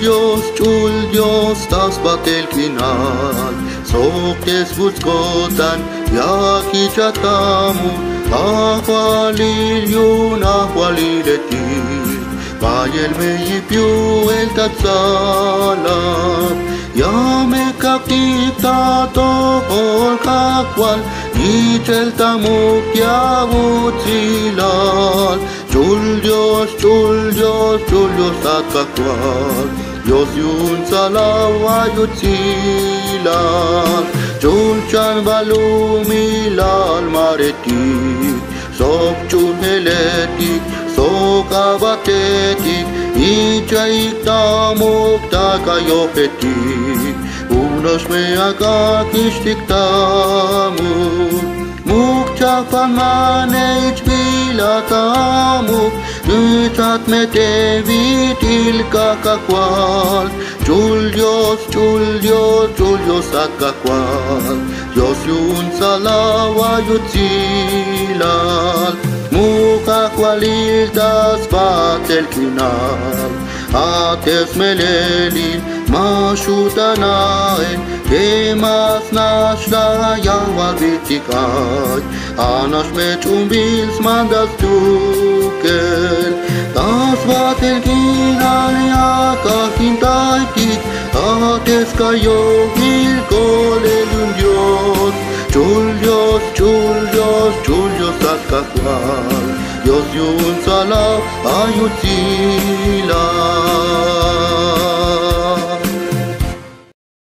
Dios, tas batel final. Soktes butzkotan, yaki chatamu, ahualileti. Vayel me yipiu el tatzalam, ya me kakita tol kakwal, ichel tamuk yavutzilal. Chul Dios at kakwal, Dios yun salawa yutzilal. Chul chan balumilal maretik, sok chun heletik, sok abatetik, ichaik tamuk takayopetik, unos me akakishtik tamuk, muk chafan manech bilatamuk, Nuchat me tevit il kakakwal, Chul Dios at kakwal, Dios yun salawa yutzilal. Muka kwalil das batel kinal, ates melelin mashutanaen, kemas nashla yawal vitikaj, anash me chumbils mandas tukel, das batel kinal yakakintaitik, ates kayo il kolelun Dios. Chul Dios at kakwal, Dios yun salaw ayutzilal.